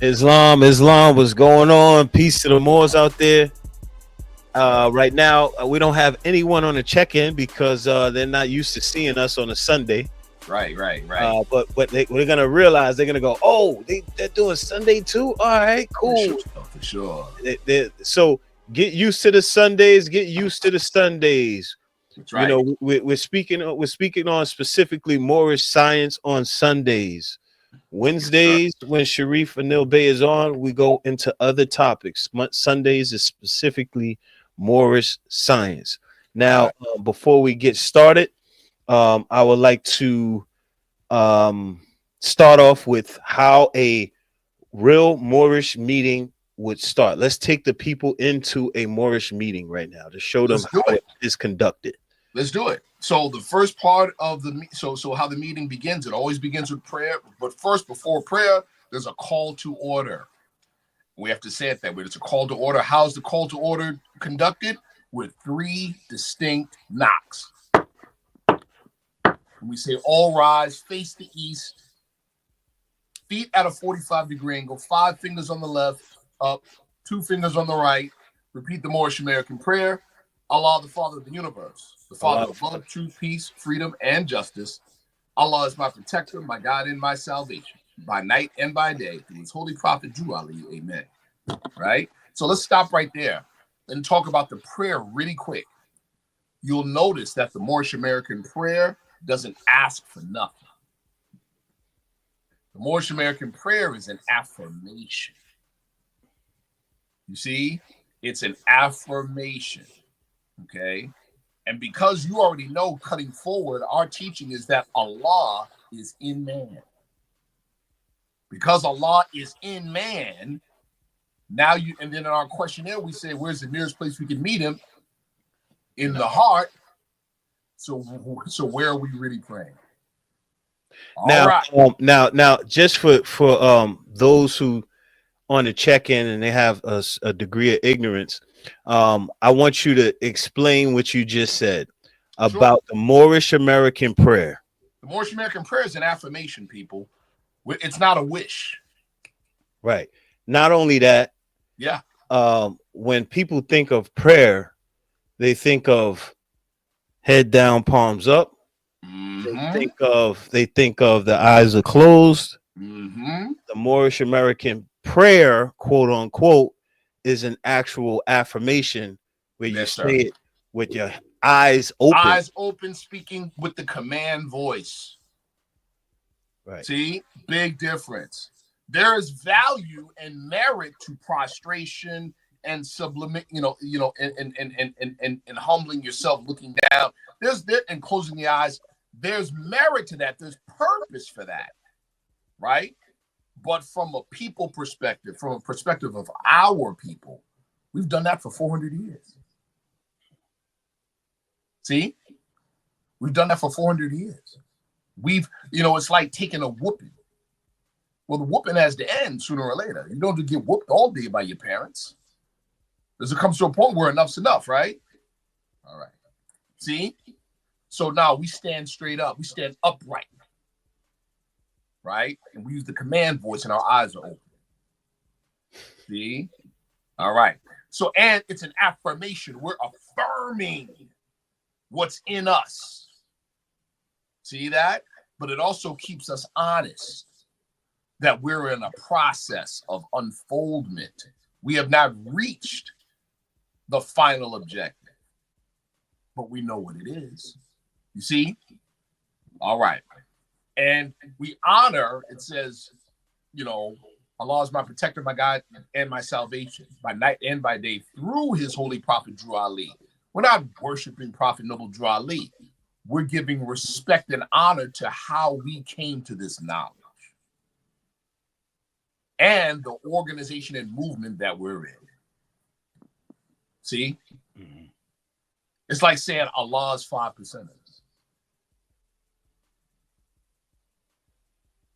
Islam, what's going on? Peace to the Moors out there. Right now, we don't have anyone on the check-in because they're not used to seeing us on a Sunday. Right. We're gonna realize they're gonna go, oh, they're doing Sunday too. All right, cool. For sure. So get used to the Sundays. Get used to the Sundays. That's right. You know, we're speaking on specifically Moorish science on Sundays. Wednesdays, when Sharif and Nil Bay is on, we go into other topics. Sundays is specifically Moorish science. Now, before we get started, I would like to start off with how a real Moorish meeting would start. Let's take the people into a Moorish meeting right now to show them how it is conducted. Let's do it. So the first part of the so how the meeting begins, it always begins with prayer. But first, before prayer, there's a call to order. We have to say it that way. It's a call to order. How's the call to order conducted? With 3 distinct knocks. We say all rise, face the east, feet at a 45-degree angle, 5 fingers on the left, up, 2 fingers on the right. Repeat the Moorish American prayer. Allah, the Father of the universe, the Father of love, truth, peace, freedom, and justice. Allah is my protector, my God, and my salvation, by night and by day, through his holy prophet, Drew Ali. Amen. Right? So let's stop right there and talk about the prayer really quick. You'll notice that the Moorish American prayer doesn't ask for nothing. The Moorish American prayer is an affirmation. You see, it's an affirmation. Okay. And because you already know, cutting forward, our teaching is that Allah is in man. Because Allah is in man, now and then in our questionnaire, we say, where's the nearest place we can meet him? In the heart. So where are we really praying? Now, just for those who on the check-in and they have a degree of ignorance, I want you to explain what you just said about the Moorish American prayer. The Moorish American prayer is an affirmation, people. It's not a wish. Right. Not only that, when people think of prayer, they think of head down, palms up. Mm-hmm. They think of the eyes are closed. Mm-hmm. The Moorish American prayer, quote unquote, is an actual affirmation where you say it with your eyes open. Eyes open, speaking with the command voice. Right. See, big difference. There is value and merit to prostration and sublimate, and humbling yourself, looking down. And closing the eyes. There's merit to that. There's purpose for that, right? But from a people perspective, from a perspective of our people, we've done that for 400 years. See? We've done that for 400 years. It's like taking a whooping. Well, the whooping has to end sooner or later. You don't get whooped all day by your parents. There comes to a point where enough's enough, right? All right. See? So now we stand straight up. We stand upright. Right? And we use the command voice and our eyes are open. See? All right. So, and it's an affirmation. We're affirming what's in us. See that? But it also keeps us honest that we're in a process of unfoldment. We have not reached the final objective, but we know what it is. You see? All right. And we honor, it says, Allah is my protector, my God, and my salvation, by night and by day, through his holy prophet, Drew Ali. We're not worshiping Prophet Noble Drew Ali. We're giving respect and honor to how we came to this knowledge and the organization and movement that we're in. See? Mm-hmm. It's like saying Allah's 5%.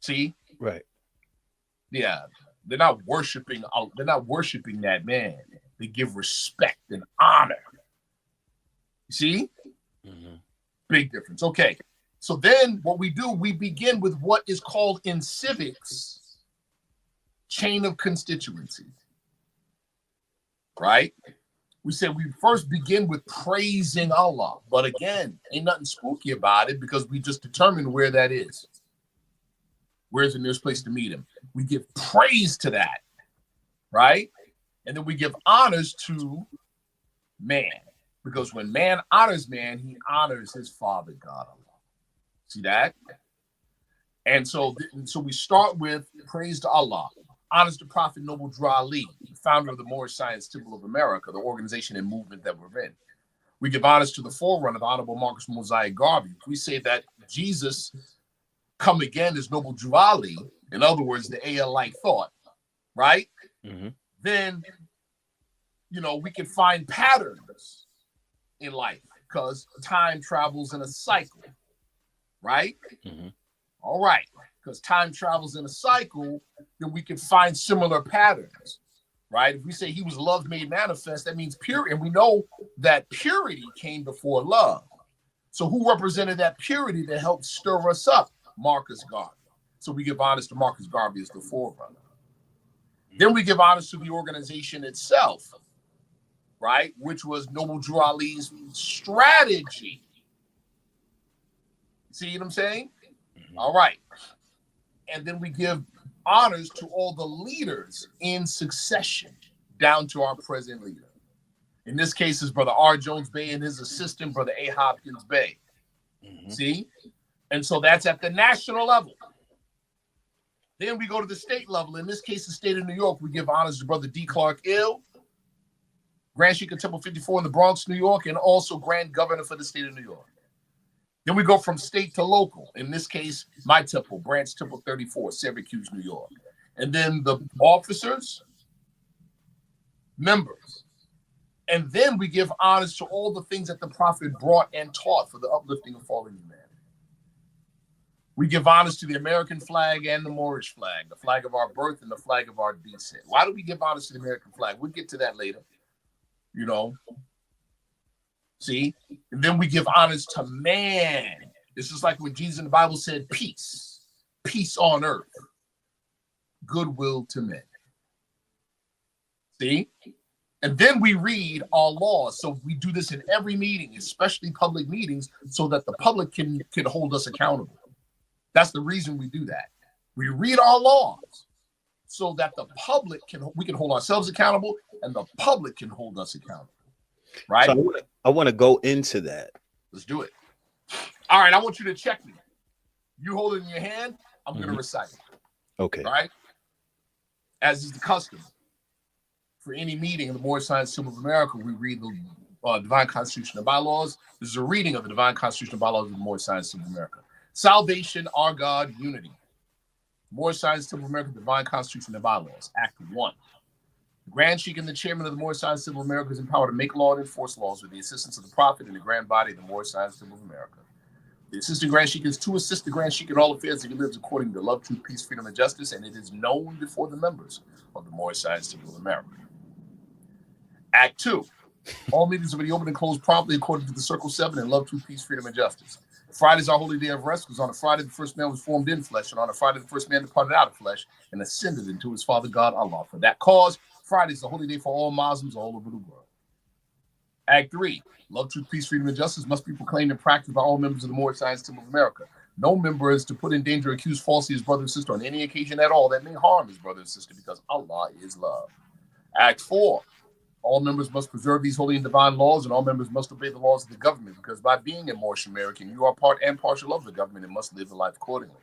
See? Right. Yeah. They're not worshiping that man. They give respect and honor. You see? Mm-hmm. Big difference. Okay. So then what we do, we begin with what is called in civics chain of constituency, right? We said we first begin with praising Allah. But again, ain't nothing spooky about it because we just determined where that is. Where's the nearest place to meet him? We give praise to that, right? And then we give honors to man. Because when man honors man, he honors his father, God Allah. See that? And so we start with praise to Allah. Honors the Prophet Noble Drew Ali, the founder of the Moorish Science Temple of America, the organization and movement that we're in. We give honors to the forerunner, the Honorable Marcus Mosiah Garvey. We say that Jesus come again as Noble Drew Ali, in other words, the AL-like thought, right? Mm-hmm. Then, we can find patterns in life because time travels in a cycle, right? Mm-hmm. All right. Because time travels in a cycle, then we can find similar patterns, right? If we say he was love made manifest, that means pure. And we know that purity came before love. So who represented that purity that helped stir us up? Marcus Garvey. So we give honors to Marcus Garvey as the forerunner. Then we give honors to the organization itself, right? Which was Noble Drew Ali's strategy. See what I'm saying? All right. And then we give honors to all the leaders in succession down to our present leader. In this case, is Brother R. Jones Bey and his assistant, Brother A. Hopkins Bey. Mm-hmm. See? And so that's at the national level. Then we go to the state level. In this case, the state of New York, we give honors to Brother D. Clark Ill, Grand Sheik of Temple 54 in the Bronx, New York, and also Grand Governor for the state of New York. Then we go from state to local. In this case, my temple, Branch Temple 34, Syracuse, New York. And then the officers, members. And then we give honors to all the things that the prophet brought and taught for the uplifting of fallen humanity. We give honors to the American flag and the Moorish flag, the flag of our birth and the flag of our descent. Why do we give honors to the American flag? We'll get to that later, See? And then we give honors to man. This is like when Jesus in the Bible said, peace on earth, goodwill to men. See? And then we read our laws. So we do this in every meeting, especially public meetings, so that the public can hold us accountable. That's the reason we do that. We read our laws so that the public we can hold ourselves accountable and the public can hold us accountable. Right? So I want to go into that. Let's do it. All right, I want you to check me. You hold it in your hand, I'm going to recite it. Okay. All right? As is the custom. For any meeting in the Moorish Science Temple of America, we read the Divine Constitution and Bylaws. This is a reading of the Divine Constitution and Bylaws of the Moorish Science Temple of America. Salvation, our God, unity. Moorish Science Temple of America, Divine Constitution and Bylaws, Act 1. The Grand Sheik and the chairman of the Moorish Science Temple of America is empowered to make law and enforce laws with the assistance of the Prophet and the grand body of the Moorish Science Temple of America. The assistant Grand Sheik is to assist the Grand Sheik in all affairs, and he lives according to love, truth, peace, freedom, and justice, and it is known before the members of the Moorish Science Temple of America. Act 2. All meetings will be open and closed promptly according to the Circle 7 and love, truth, peace, freedom, and justice. Friday is our holy day of rest because on a Friday the first man was formed in flesh, and on a Friday the first man departed out of flesh and ascended into his Father God Allah. For that cause, Friday is the holy day for all Muslims all over the world. Act 3. Love, truth, peace, freedom, and justice must be proclaimed and practiced by all members of the Moorish Science Temple of America. No member is to put in danger or accuse falsely his brother and sister on any occasion at all that may harm his brother and sister because Allah is love. Act 4. All members must preserve these holy and divine laws, and all members must obey the laws of the government, because by being a Moorish American, you are part and partial of the government and must live the life accordingly.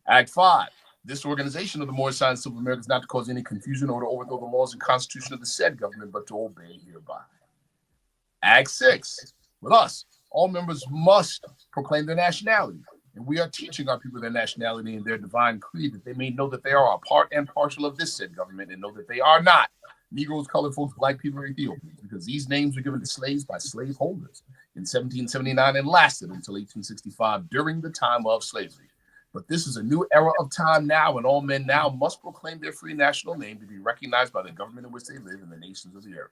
Act 5. This organization of the Moorish Science Temple of America is not to cause any confusion or to overthrow the laws and constitution of the said government, but to obey hereby. Act 6. With us, all members must proclaim their nationality, and we are teaching our people their nationality and their divine creed, that they may know that they are a part and partial of this said government, and know that they are not Negroes, colored folks, black people, or Ethiopians, because these names were given to slaves by slave holders in 1779 and lasted until 1865 during the time of slavery. But this is a new era of time now, and all men now must proclaim their free national name to be recognized by the government in which they live in the nations of the earth.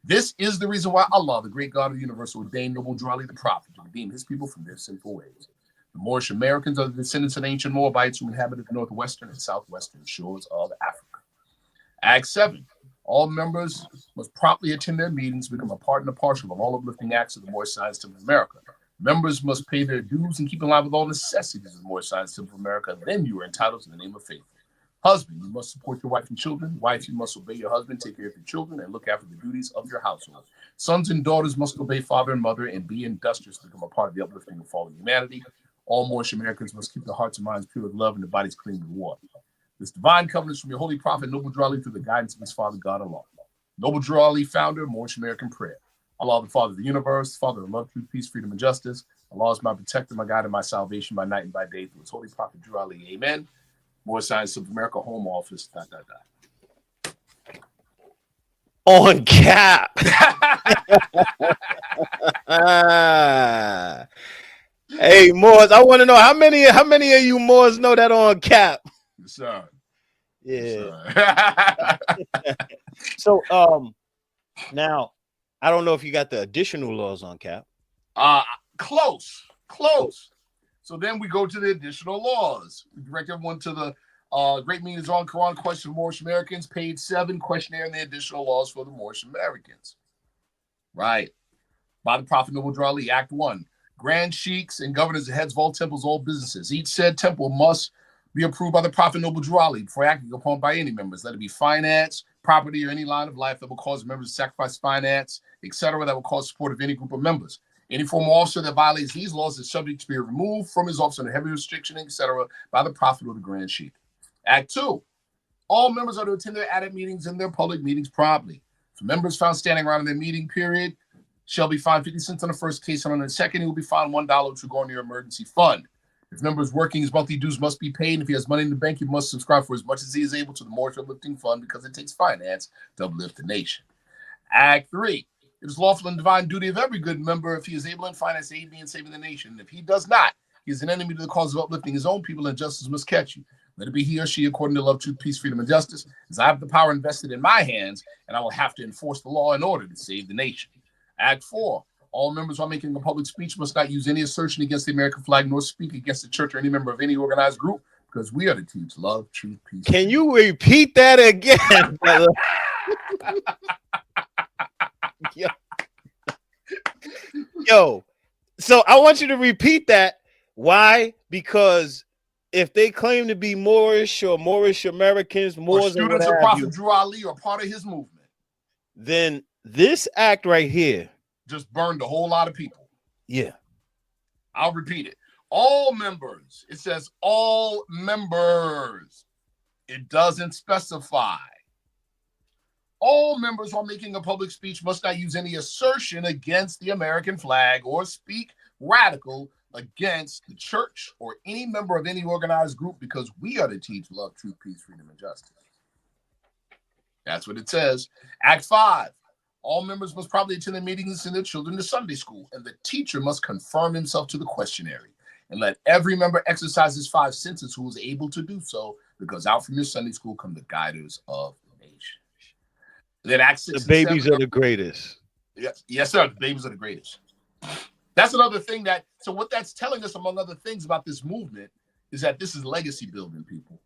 This is the reason why Allah, the great God of the universe, ordained Noble Drew Ali the Prophet to redeem his people from their sinful ways. The Moorish Americans are the descendants of ancient Moabites who inhabited the northwestern and southwestern shores of Africa. Act 7. All members must promptly attend their meetings, become a part and a parcel of all uplifting acts of the Moorish Science Temple of America. Members must pay their dues and keep in line with all necessities of the Moorish Science Temple of America. Then you are entitled to the name of faith. Husband, you must support your wife and children. Wife, you must obey your husband, take care of your children, and look after the duties of your household. Sons and daughters must obey father and mother and be industrious to become a part of the uplifting of fallen humanity. All Moorish Americans must keep their hearts and minds pure with love and their bodies clean with water. This divine covenant is from your holy prophet, Noble Drew Ali, through the guidance of his father, God Allah. Noble Drew Ali, founder, Moorish American prayer. Allah, the Father of the universe, Father of love, truth, peace, freedom, and justice. Allah is my protector, my guide, and my salvation by night and by day through his holy prophet, Drew Ali. Amen. Moorish Science of America, Home Office, ... On cap. Hey, Moors, I want to know how many of you Moors know that on cap? Yes, sir. Yeah. Yes, sir. So, now I don't know if you got the additional laws on cap. Close. So then we go to the additional laws. We direct everyone to the Great Meanings on Quran Question of Moorish Americans, page 7, questionnaire and the additional laws for the Moorish Americans. Right. By the Prophet Noble Drew Ali, Act 1. Grand sheikhs and governors and heads of all temples, all businesses. Each said temple must be approved by the Prophet Noble Drew Ali before acting upon by any members. Let it be finance, property, or any line of life that will cause members to sacrifice finance, etc., that will cause support of any group of members. Any former officer that violates these laws is subject to be removed from his office under heavy restriction, etc., by the Prophet or the Grand Sheikh. Act 2. All members are to attend their added meetings and their public meetings promptly. If members found standing around in their meeting period shall be fined 50 cents on the first case, and on the second, he will be fined $1, which will go on your emergency fund. If members working, his monthly dues must be paid. And if he has money in the bank, he must subscribe for as much as he is able to the Moorish Uplifting Fund, because it takes finance to uplift the nation. Act 3. It is lawful and divine duty of every good member, if he is able in finance, aid me in saving the nation. If he does not, he is an enemy to the cause of uplifting his own people, and justice must catch you. Let it be he or she according to love, truth, peace, freedom, and justice, as I have the power invested in my hands, and I will have to enforce the law in order to save the nation. Act 4. All members while making a public speech must not use any assertion against the American flag, nor speak against the church or any member of any organized group, because we are to teach love, truth, peace. Can you repeat that again, brother? Yo, so I want you to repeat that. Why? Because if they claim to be Moorish or Moorish Americans, Moors, or students of Prophet Drew Ali, or part of his movement, then this act right here just burned a whole lot of people. Yeah. I'll repeat it. All members. It says all members. It doesn't specify. All members while making a public speech must not use any assertion against the American flag or speak radical against the church or any member of any organized group, because we are to teach love, truth, peace, freedom, and justice. That's what it says. Act 5. All members must probably attend their meetings and send their children to Sunday school, and the teacher must confirm himself to the questionnaire. And let every member exercise his 5 senses who is able to do so, because out from your Sunday school come the guiders of the nation. Then Act 6. The babies are the greatest. Yes, sir. The babies are the greatest. That's another thing so what that's telling us, among other things, about this movement is that this is legacy building, people.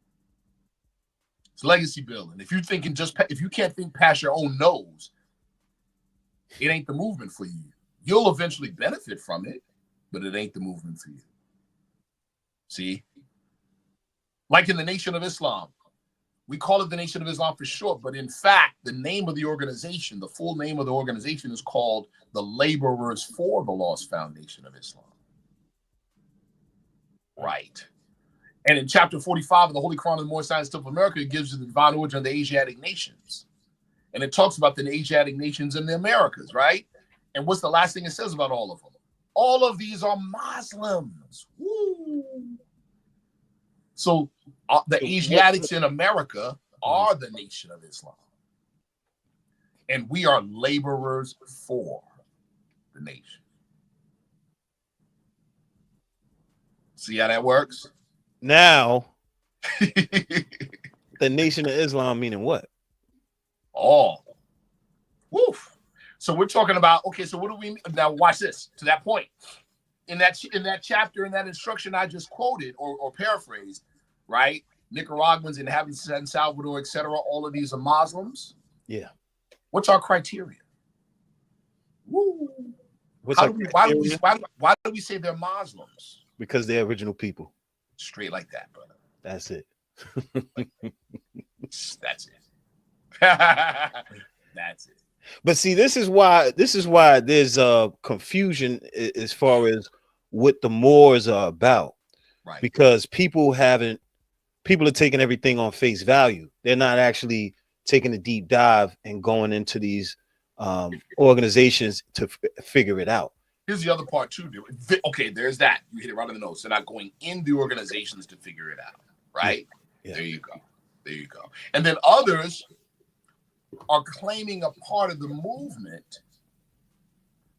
It's legacy building. If you can't think past your own nose, it ain't the movement for you. You'll eventually benefit from it, but it ain't the movement for you. See? Like in the Nation of Islam. We call it the Nation of Islam for short, but in fact, the name of the organization, the full name of the organization, is called the Laborers for the Lost Foundation of Islam. Right. And in chapter 45 of the Holy Quran of the Moorish Science Temple of America, it gives you the divine origin of the Asiatic nations. And it talks about the Asiatic nations and the Americas, right? And what's the last thing it says about all of them? All of these are Muslims. Woo. So the Asiatics in America are the Nation of Islam. And we are laborers for the nation. See how that works? Now, the Nation of Islam meaning what? All. Woof. So we're talking about, okay, so what do we now watch this to that point. In that chapter, in that instruction I just quoted or paraphrased, right? Nicaraguans, inhabitants of San Salvador, etc. All of these are Muslims. Yeah. What's our criteria? Woo. Why do we say they're Muslims? Because they're original people. Straight like that, brother. That's it. That's it. That's it. But see, this is why there's confusion as far as what the Moors are about. Right. Because people are taking everything on face value. They're not actually taking a deep dive and going into these organizations to figure it out. Here's the other part too. Okay, there's that. You hit it right on the nose. They're not going in the organizations to figure it out. Right? Yeah. There you go. There you go. And then others are claiming a part of the movement.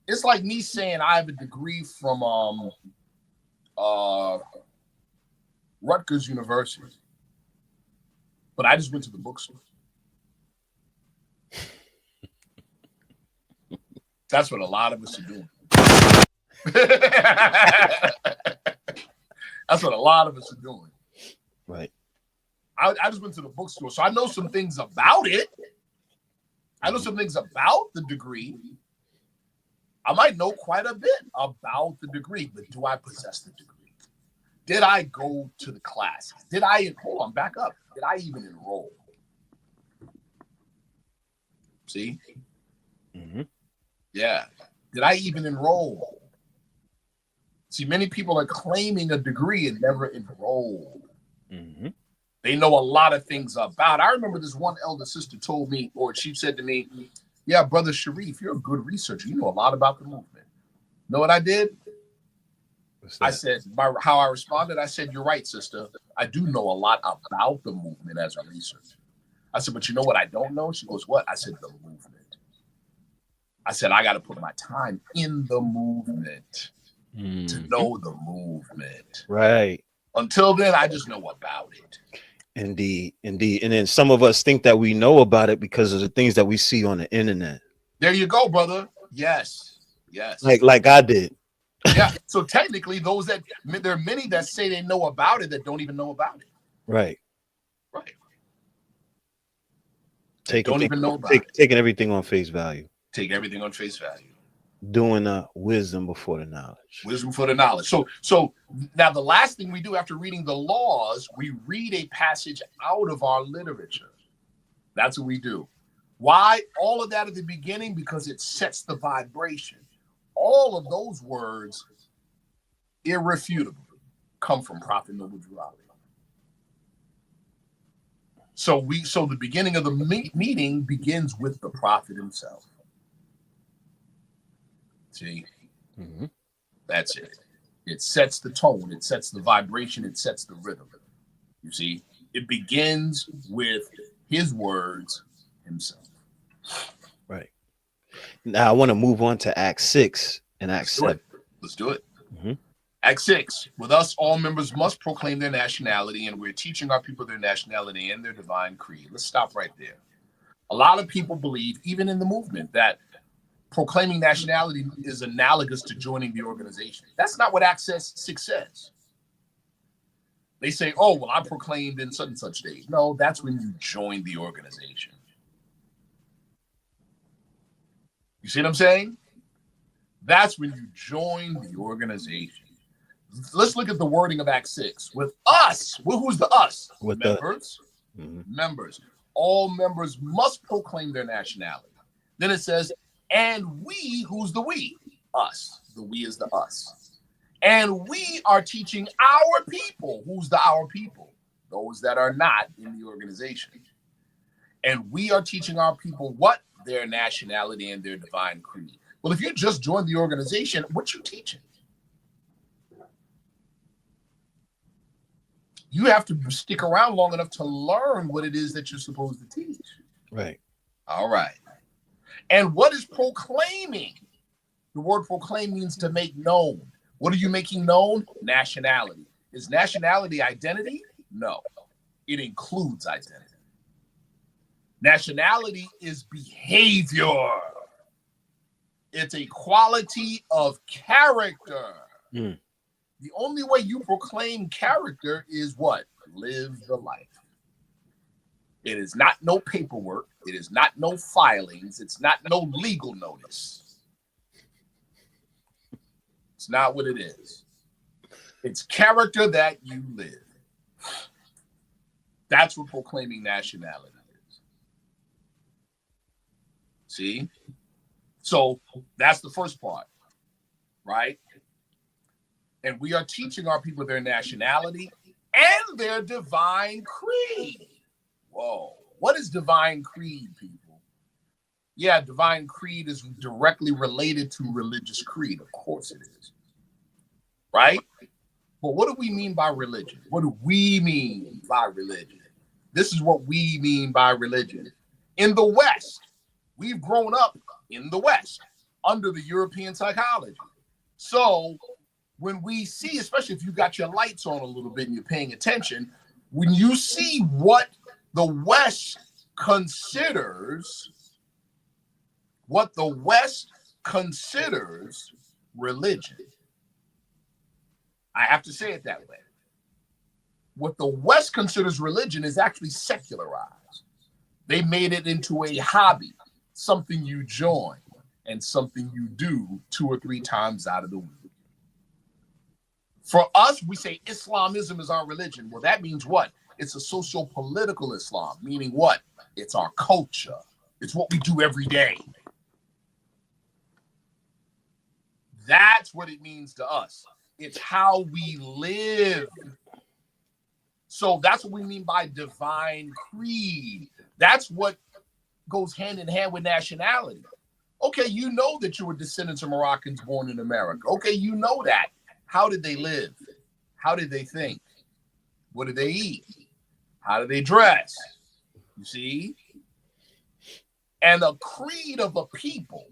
It's like me saying I have a degree from Rutgers University, but I just went to the bookstore. That's what a lot of us are doing. That's what a lot of us are doing. Right. I just went to the bookstore, so I know some things about it. I know some things about the degree. I might know quite a bit about the degree, but do I possess the degree? Did I go to the class? Hold on, back up. Did I even enroll? See? Mm-hmm. Yeah. Did I even enroll? See, many people are claiming a degree and never enrolled. Mm-hmm. They know a lot of things about. I remember this one elder sister told me, or she said to me, yeah, Brother Sharif, you're a good researcher. You know a lot about the movement. Know what I did? I said, how I responded, I said, you're right, sister. I do know a lot about the movement as a researcher. I said, but you know what I don't know? She goes, what? I said, the movement. I said, I got to put my time in the movement to know the movement. Right. Until then, I just know about it. Indeed. And then some of us think that we know about it because of the things that we see on the internet. There you go, brother. Yes. Like I did. Yeah. So technically, there are many that say they know about it that don't even know about it. Right. Don't even know about it. Taking everything on face value. Take everything on face value. Doing wisdom before the knowledge. Wisdom for the knowledge. So now the last thing we do after reading the laws, we read a passage out of our literature. That's what we do. Why? All of that at the beginning, because it sets the vibration. All of those words, irrefutable, come from Prophet Noble Jurali. So the beginning of the meeting begins with the prophet himself. See, That's it. It sets the tone, it sets the vibration, it sets the rhythm. You see, it begins with his words himself. Right. Now I want to move on to Act 6 and Act 7. Let's do it. Act 6. With us, all members must proclaim their nationality, and we're teaching our people their nationality and their divine creed. Let's stop right there. A lot of people believe, even in the movement, that proclaiming nationality is analogous to joining the organization. That's not what Act 6 says. They say, oh, well, I proclaimed in such and such days. No, that's when you join the organization. You see what I'm saying? That's when you join the organization. Let's look at the wording of Act 6. With us, who's the us? With members. Members. All members must proclaim their nationality. Then it says, and we, who's the we? Us. The we is the us. And we are teaching our people. Who's the our people? Those that are not in the organization. And we are teaching our people what? Their nationality and their divine creed. Well, if you just joined the organization, what you teaching? You have to stick around long enough to learn what it is that you're supposed to teach. Right. All right. And what is proclaiming? The word proclaim means to make known. What are you making known? Nationality. Is nationality identity? No. It includes identity. Nationality is behavior. It's a quality of character. The only way you proclaim character is what? live the life. It is not no paperwork. It is not no filings. It's not no legal notice. It's not what it is. It's character that you live. That's what proclaiming nationality is. See? So that's the first part, right? And we are teaching our people their nationality and their divine creed. Whoa. What is divine creed, people? Yeah, divine creed is directly related to religious creed. Of course it is. Right? But what do we mean by religion? What do we mean by religion? This is what we mean by religion. In the West, we've grown up in the West under the European psychology. So when we see, especially if you got your lights on a little bit and you're paying attention, when you see what the West considers religion. I have to say it that way. What the West considers religion is actually secularized. They made it into a hobby, something you join and something you do 2 or 3 times out of the week. For us, we say Islamism is our religion. Well, that means what? It's a socio-political Islam, meaning what? It's our culture. It's what we do every day. That's what it means to us. It's how we live. So that's what we mean by divine creed. That's what goes hand in hand with nationality. Okay, you know that you were descendants of Moroccans born in America. Okay, you know that. How did they live? How did they think? What did they eat? How do they dress? You see? And the creed of a people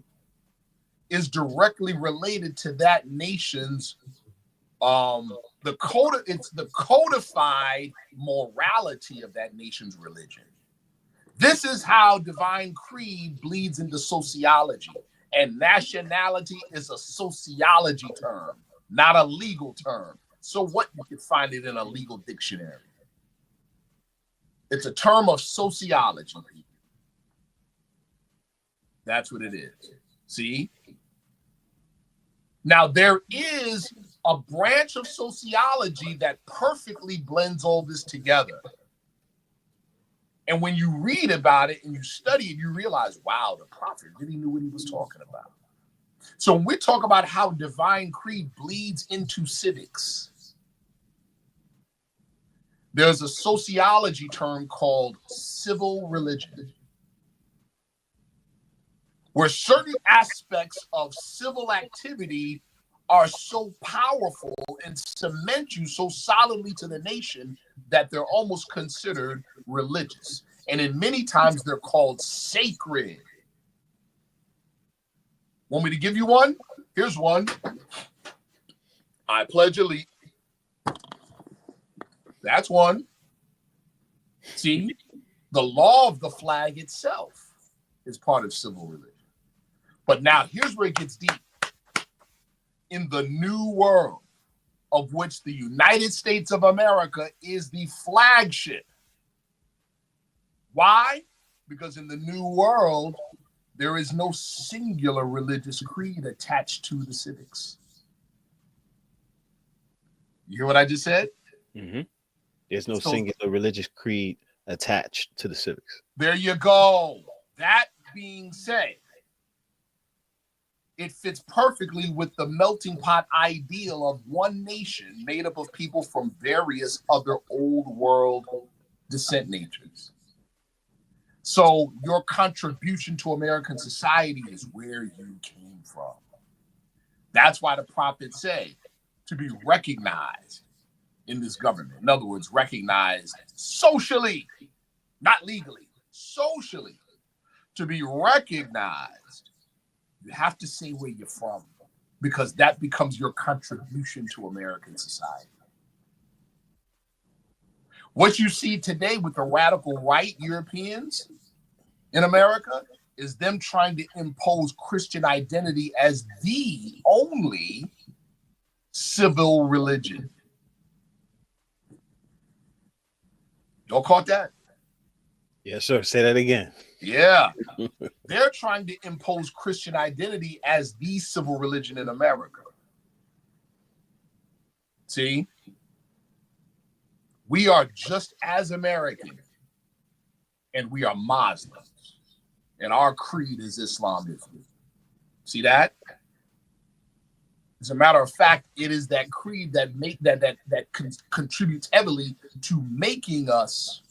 is directly related to that nation's it's the codified morality of that nation's religion. This is how divine creed bleeds into sociology. And nationality is a sociology term, not a legal term. So what? You can find it in a legal dictionary. It's a term of sociology. That's what it is. See? Now, there is a branch of sociology that perfectly blends all this together. And when you read about it and you study it, you realize, wow, the prophet really knew what he was talking about. So when we talk about how divine creed bleeds into civics, there's a sociology term called civil religion, where certain aspects of civil activity are so powerful and cement you so solidly to the nation that they're almost considered religious. And in many times they're called sacred. Want me to give you one? Here's one. I pledge allegiance. That's one. See, the law of the flag itself is part of civil religion. But now here's where it gets deep. In the new world, of which the United States of America is the flagship. Why? Because in the new world, there is no singular religious creed attached to the civics. You hear what I just said? Mm-hmm. There's no singular religious creed attached to the civics. There you go. That being said, it fits perfectly with the melting pot ideal of one nation made up of people from various other old world descent natures. So your contribution to American society is where you came from. That's why the prophets say to be recognized in this government. In other words, recognized socially, not legally, socially. To be recognized, you have to say where you're from, because that becomes your contribution to American society. What you see today with the radical right Europeans in America is them trying to impose Christian identity as the only civil religion. Y'all caught that? Yes, sir. Say that again. Yeah. They're trying to impose Christian identity as the civil religion in America. See? We are just as American, and we are Muslims, and our creed is Islamism. See that? As a matter of fact, it is that creed that contributes heavily to making us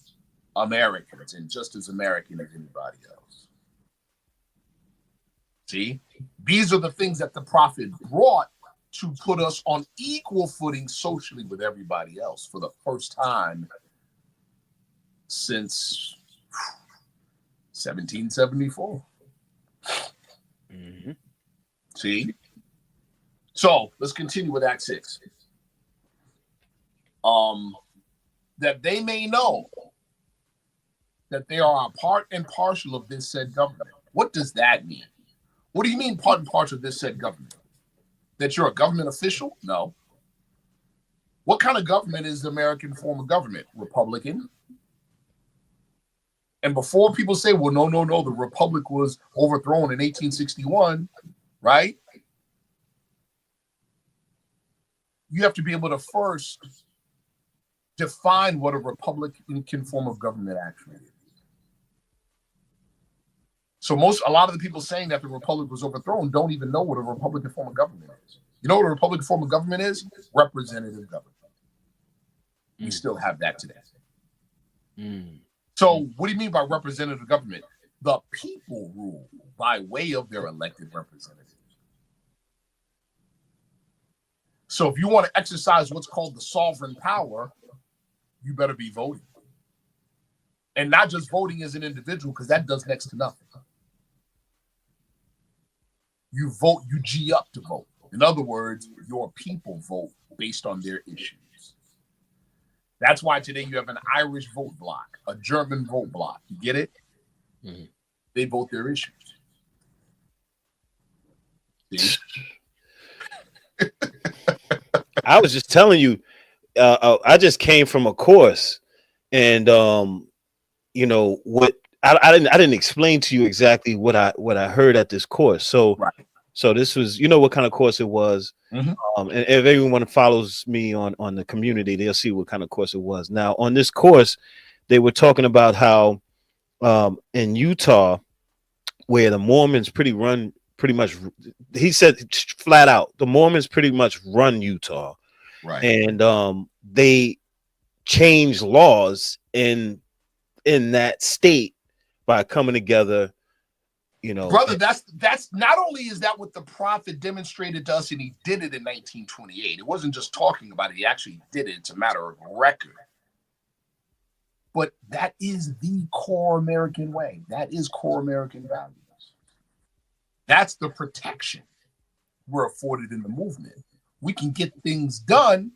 Americans and just as American as anybody else. See, these are the things that the prophet brought to put us on equal footing socially with everybody else for the first time since 1774. Mm-hmm. See? So let's continue with Act 6. That they may know that they are a part and parcel of this said government. What does that mean? What do you mean part and parcel of this said government? That you're a government official? No. What kind of government is the American form of government? Republican. And before people say, well, no, the Republic was overthrown in 1861, right? You have to be able to first define what a Republican form of government actually is. So a lot of the people saying that the Republic was overthrown don't even know what a Republican form of government is. You know what a Republican form of government is? Representative government. We still have that today. So what do you mean by representative government? The people rule by way of their elected representatives. So if you want to exercise what's called the sovereign power, you better be voting. And not just voting as an individual, because that does next to nothing. You vote, you G up to vote. In other words, your people vote based on their issues. That's why today you have an Irish vote block, a German vote block. You get it? Mm-hmm. They vote their issues. See? I was just telling you, I just came from a course, and you know what I didn't explain to you exactly what I heard at this course. So right. So this was, you know, what kind of course it was. Mm-hmm. And if everyone follows me on the community, they'll see what kind of course it was. Now, on this course, they were talking about how in Utah, where the Mormons pretty much, he said flat out, the Mormons pretty much run Utah. Right. And they changed laws in that state by coming together. You know, brother, that's not only is that what the prophet demonstrated to us, and he did it in 1928. It wasn't just talking about it; he actually did it. It's a matter of record. But that is the core American way. That is core American values. That's the protection we're afforded in the movement. We can get things done.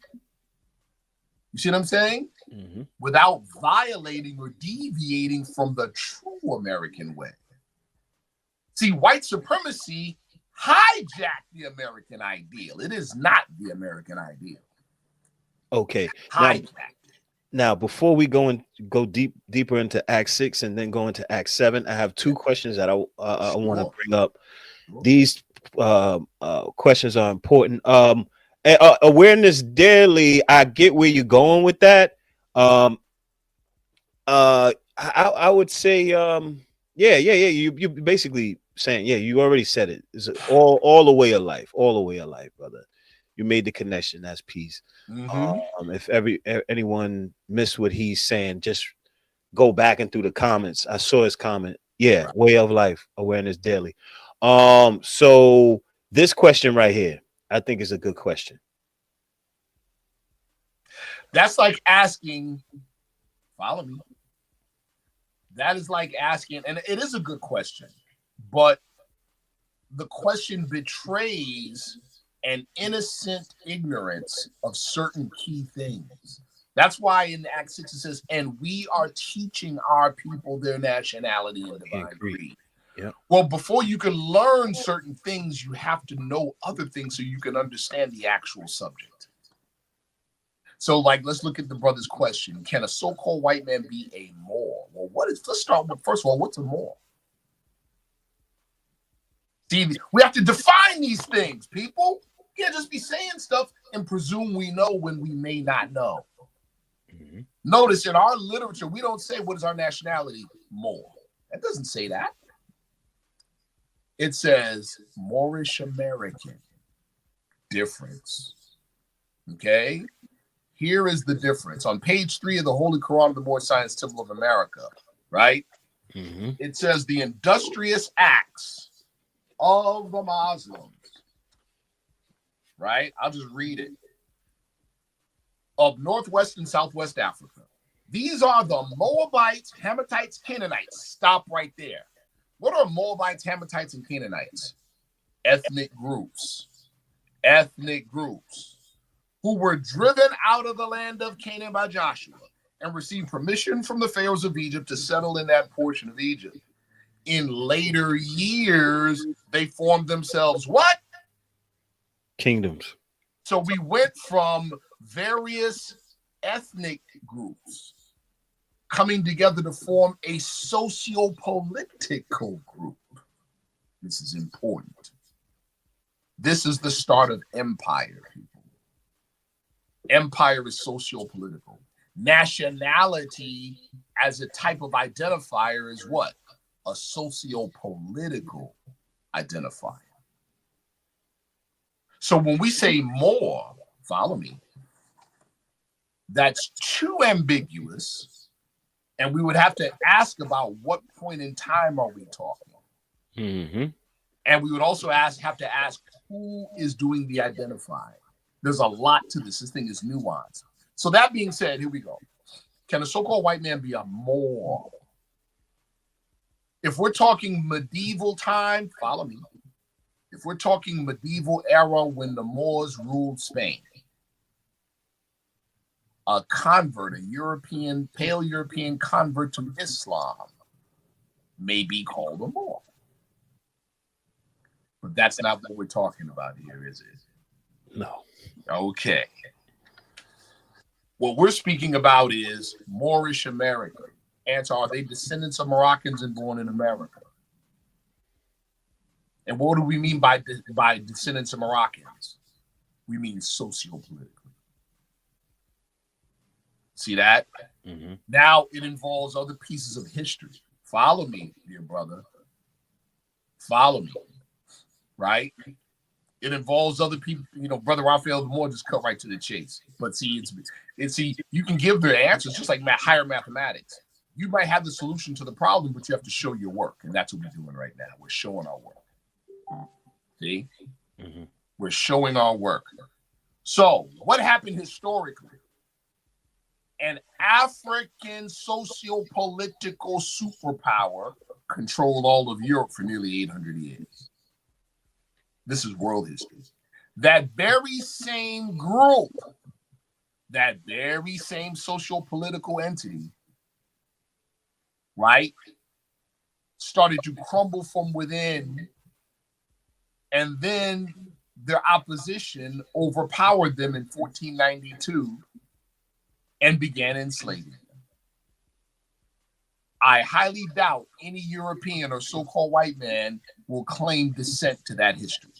You see what I'm saying? Mm-hmm. Without violating or deviating from the true American way. See, white supremacy hijacked the American ideal. It is not the American ideal. Okay. Hijacked it. Now, before we go deeper into Act 6 and then go into Act 7, I have two questions that I want to bring up. Sure. These questions are important. Awareness daily. I get where you're going with that. I would say, yeah. You basically saying, yeah, you already said it. It's all the way of life, brother. You made the connection. That's peace. Mm-hmm. If anyone missed what he's saying, just go back and through the comments. I saw his comment. Yeah, right. Way of life, awareness daily. So this question right here, I think is a good question. That's like asking, follow me. That is like asking, and it is a good question, but the question betrays an innocent ignorance of certain key things. That's why in Act 6 it says, and we are teaching our people their nationality and divine creed. Yeah. Well, before you can learn certain things, you have to know other things so you can understand the actual subject. So, like, let's look at the brother's question. Can a so-called white man be a Moor? Well, let's start with, first of all, what's a Moor? See, we have to define these things, people. You can't just be saying stuff and presume we know when we may not know. Mm-hmm. Notice in our literature, we don't say what is our nationality, Moor. That doesn't say that. It says Moorish American. Difference. Okay? Here is the difference. On page 3 of the Holy Quran of the Moorish Science Temple of America, right? Mm-hmm. It says the industrious acts of the Muslims, right? I'll just read it. Of Northwest and Southwest Africa. These are the Moabites, Hamathites, Canaanites. Stop right there. What are Moabites, Hamathites, and Canaanites? Ethnic groups. Ethnic groups who were driven out of the land of Canaan by Joshua and received permission from the pharaohs of Egypt to settle in that portion of Egypt. In later years, they formed themselves what? Kingdoms. So we went from various ethnic groups coming together to form a socio-political group. This is important. This is the start of empire, people. Empire is socio-political. Nationality as a type of identifier is what? A socio-political identifier. So when we say more, follow me, that's too ambiguous, and we would have to ask about what point in time are we talking. Mm-hmm. And we would also have to ask who is doing the identifying. There's a lot to this. This thing is nuanced. So that being said, here we go. Can a so-called white man be a Moor? If we're talking medieval time, follow me. If we're talking medieval era when the Moors ruled Spain, a convert, a pale European convert to Islam may be called a Moor. But that's not what we're talking about here, is it? No. Okay. What we're speaking about is Moorish American. Answer, are they descendants of Moroccans and born in America? And what do we mean by descendants of Moroccans? We mean socio-politically. See that? Mm-hmm. Now it involves other pieces of history. Follow me, dear brother. Follow me. Right? It involves other people. You know, Brother Raphael Moore just cut right to the chase. But see, you can give the answers just like higher mathematics. You might have the solution to the problem, but you have to show your work. And that's what we're doing right now. We're showing our work. See? Mm-hmm. We're showing our work. So, what happened historically? An African socio-political superpower controlled all of Europe for nearly 800 years. This is world history. That very same group, that very same socio-political entity, right, started to crumble from within, and then their opposition overpowered them in 1492 and began enslaving them. I highly doubt any European or so-called white man will claim descent to that history.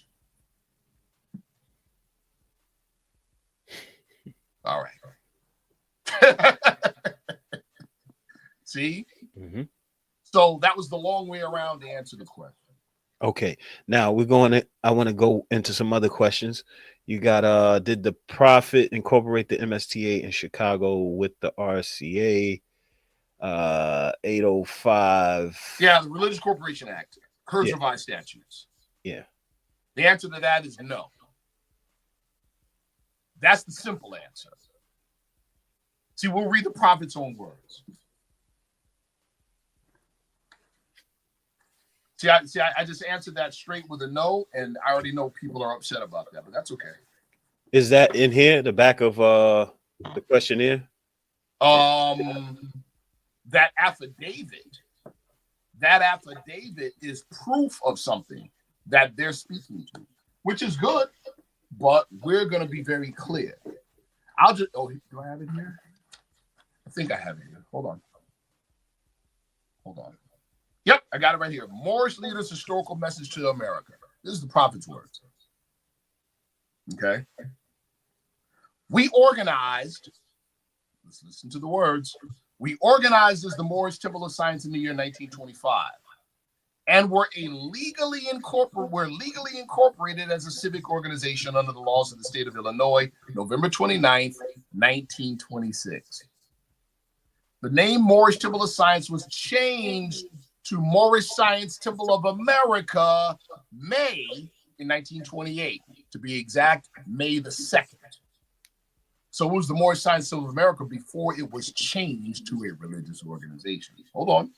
All right. See? Mm-hmm. So that was the long way around to answer the question. Okay. Now I want to go into some other questions. You got did the Prophet incorporate the MSTA in Chicago with the RCA 805? Yeah, the Religious Corporation Act, Kurds revised statutes. Yeah. The answer to that is no. That's the simple answer. See, we'll read the Prophet's own words. See, I just answered that straight with a no, and I already know people are upset about that, but that's okay. Is that in here, the back of the questionnaire? That affidavit is proof of something that they're speaking to, which is good, but we're going to be very clear. I'll just, oh, do I have it here? I think I have it here. Hold on. Yep, I got it right here. Moorish leaders' historical message to America. This is the prophet's words. Okay. We organized, let's listen to the words. We organized as the Moorish Temple of Science in the year 1925. And we're legally incorporated as a civic organization under the laws of the state of Illinois, November 29th, 1926. The name Moorish Temple of Science was changed to Moorish Science Temple of America, May in 1928. To be exact, May the 2nd. So it was the Moorish Science Temple of America before it was changed to a religious organization. Hold on.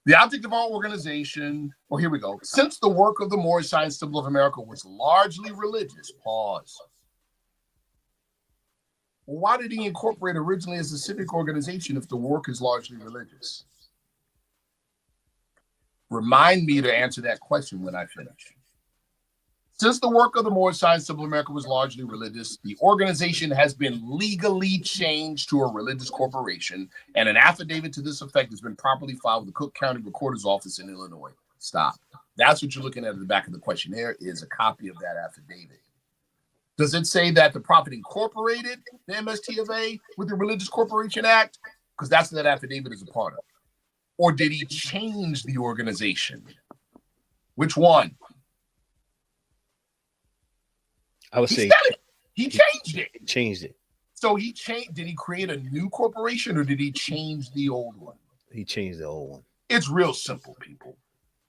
The object of our organization, oh, here we go. Since the work of the Moorish Science Temple of America was largely religious, pause. Well, why did he incorporate originally as a civic organization if the work is largely religious? Remind me to answer that question when I finish. Since the work of the Moorish Science Temple of America was largely religious, the organization has been legally changed to a religious corporation, and an affidavit to this effect has been properly filed with the Cook County Recorder's Office in Illinois. Stop. That's what you're looking at the back of the questionnaire is a copy of that affidavit. Does it say that the prophet incorporated the MSTFA with the Religious Corporation Act? Because that's what that affidavit is a part of. Or did he change the organization? Which one? I would say he changed it. Changed it. So he changed. Did he create a new corporation or did he change the old one? He changed the old one. It's real simple, people.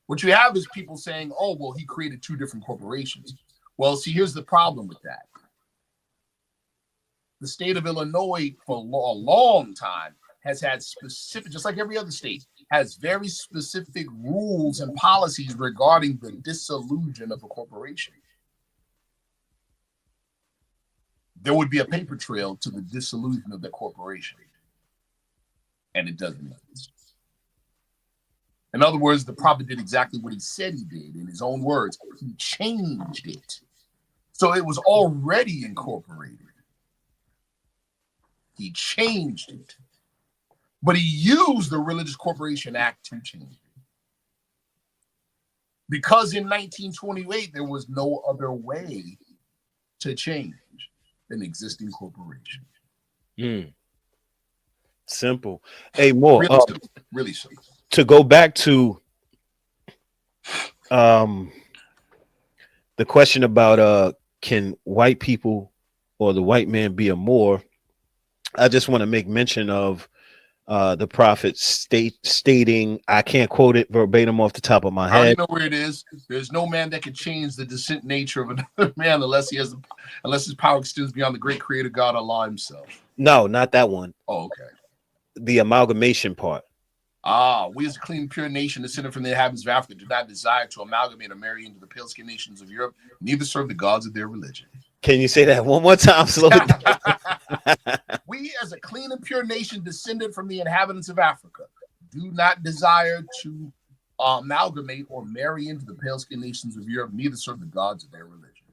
What you have is people saying, oh, well, he created two different corporations. Well, see, here's the problem with that. The state of Illinois for a long time has had specific, just like every other state, has very specific rules and policies regarding the dissolution of a corporation. There would be a paper trail to the dissolution of the corporation. And it doesn't exist. In other words, the prophet did exactly what he said he did in his own words. He changed it. So it was already incorporated. He changed it. But he used the Religious Corporation Act to change it. Because in 1928, there was no other way to change an existing corporation. Simple. Hey, more really simple. To go back to the question about can white people or the white man be a Moor? I just want to make mention of the prophet stating, I can't quote it verbatim off the top of my head. I already know where it is. There's no man that can change the descent nature of another man unless his power extends beyond the great creator God Allah himself. No, not that one. Oh, okay. The amalgamation part. We as a clean, pure nation descended from the inhabitants of Africa do not desire to amalgamate or marry into the pale-skinned nations of Europe, neither serve the gods of their religion. Can you say that one more time? Slowly. We as a clean and pure nation descended from the inhabitants of Africa do not desire to amalgamate or marry into the pale-skinned nations of Europe, neither serve the gods of their religion.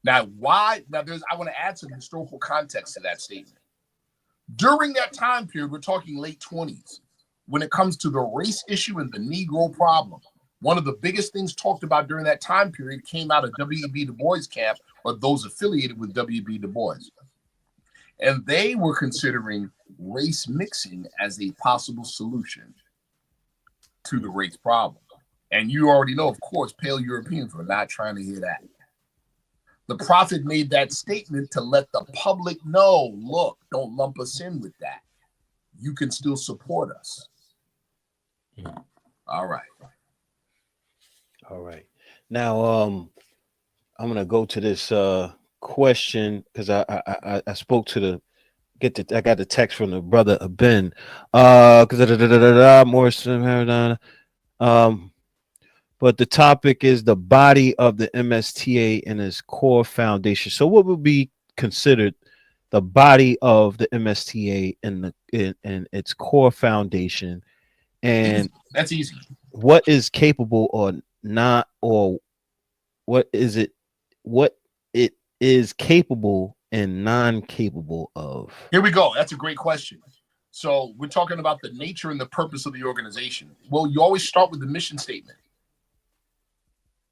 Now, why? Now, I want to add some historical context to that statement. During that time period, we're talking late 20s, when it comes to the race issue and the Negro problem, one of the biggest things talked about during that time period came out of W.E.B. Du Bois' camp, or those affiliated with W.E.B. Du Bois. And they were considering race mixing as a possible solution to the race problem. And you already know, of course, pale Europeans were not trying to hear that. The prophet made that statement to let the public know, look, don't lump us in with that. You can still support us. All right. All right. Now, I'm going to go to this question because I spoke to I got the text from the brother Ben. Moorish American. But the topic is the body of the MSTA and its core foundation. So what would be considered the body of the MSTA and in its core foundation? And that's easy. What is capable or not, or what is it is capable and non-capable of? Here we go. That's a great question. So we're talking about the nature and the purpose of the organization. Well, you always start with the mission statement.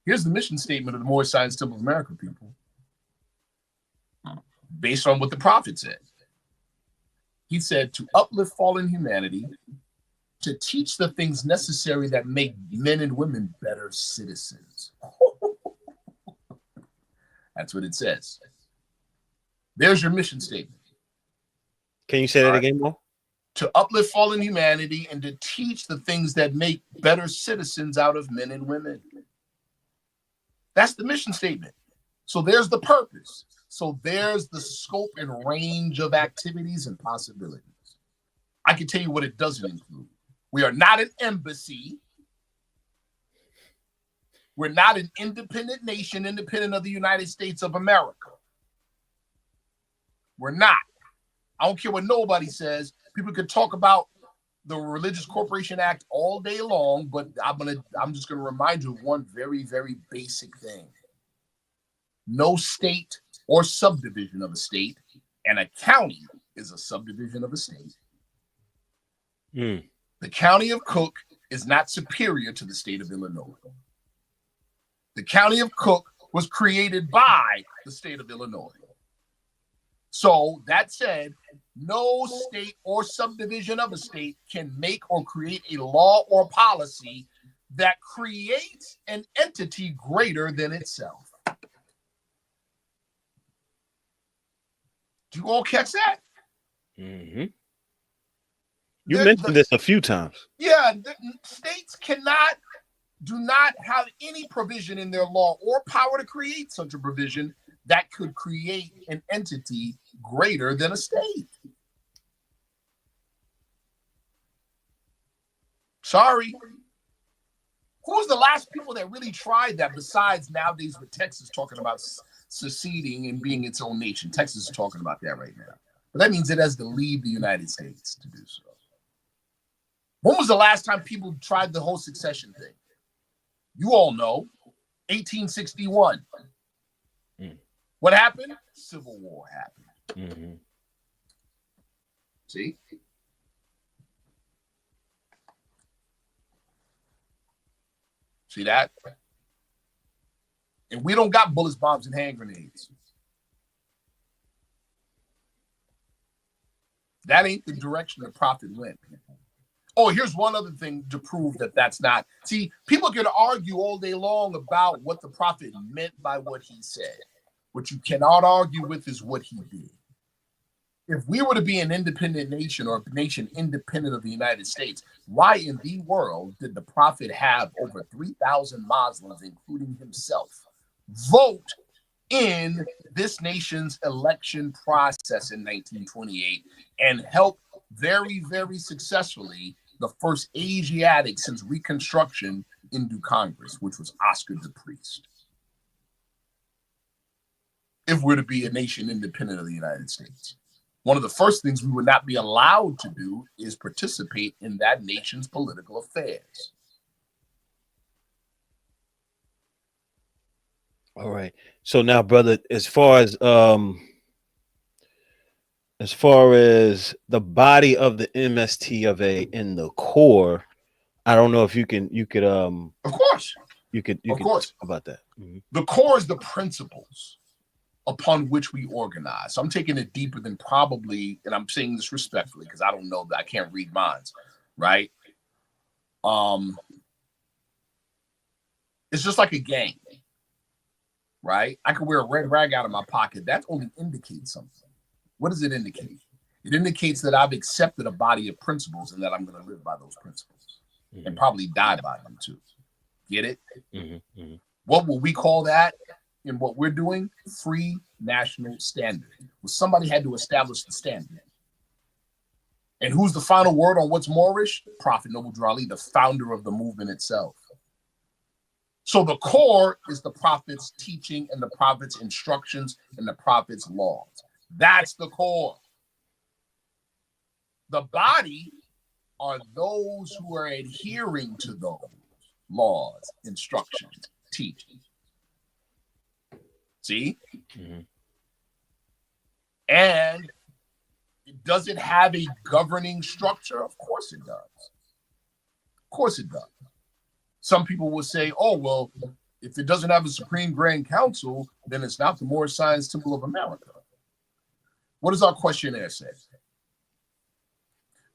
Here's the mission statement of the Moorish Temple of America, people, based on what the prophet said. He said to uplift fallen humanity, to teach the things necessary that make men and women better citizens. That's what it says. There's your mission statement. Can you say that again, Mo? To uplift fallen humanity and to teach the things that make better citizens out of men and women. That's the mission statement. So there's the purpose. So there's the scope and range of activities and possibilities. I can tell you what it doesn't include. We are not an embassy. We're not an independent nation, independent of the United States of America. We're not. I don't care what nobody says. People could talk about the Religious Corporation Act all day long, but I'm just gonna remind you of one very, very basic thing. No state or subdivision of a state, and a county is a subdivision of a state. The county of Cook is not superior to the state of Illinois. The county of Cook was created by the state of Illinois. So that said, no state or subdivision of a state can make or create a law or policy that creates an entity greater than itself. Do you all catch that? Mm-hmm. You mentioned this a few times. Yeah, states do not have any provision in their law or power to create such a provision that could create an entity greater than a state. Sorry. Who was the last people that really tried that besides nowadays with Texas talking about seceding and being its own nation? Texas is talking about that right now. But that means it has to leave the United States to do so. When was the last time people tried the whole succession thing? You all know, 1861. What happened? Civil War happened. See? See that? And we don't got bullets, bombs, and hand grenades. That ain't the direction the prophet went. Oh, here's one other thing to prove that that's not. See, people can argue all day long about what the prophet meant by what he said. What you cannot argue with is what he did. If we were to be an independent nation or a nation independent of the United States, why in the world did the prophet have over 3,000 Muslims, including himself, vote in this nation's election process in 1928 and help very, very successfully the first Asiatic since Reconstruction into Congress, which was Oscar the Priest? If we're to be a nation independent of the United States, one of the first things we would not be allowed to do is participate in that nation's political affairs. All right. So now, brother, as far as the body of the MST of A in the core, I don't know if you could of course talk about that. The core is the principles upon which we organize. So I'm taking it deeper than probably, and I'm saying this respectfully because I don't know that I can't read minds, right? It's just like a gang, right? I could wear a red rag out of my pocket. That only indicates something. What does it indicate? It indicates that I've accepted a body of principles and that I'm going to live by those principles and probably die by them too. Get it? What will we call that in what we're doing? Free national standard. Well, somebody had to establish the standard. And who's the final word on what's Moorish? Prophet Noble Drew Ali, the founder of the movement itself. So the core is the prophet's teaching and the prophet's instructions and the prophet's laws. That's the core. The body are those who are adhering to those laws, instructions, teachings. See? And does it have a governing structure? Of course it does. Of course it does. Some people will say, oh, well, if it doesn't have a Supreme Grand Council, then it's not the Moorish Science Temple of America. What does our questionnaire say?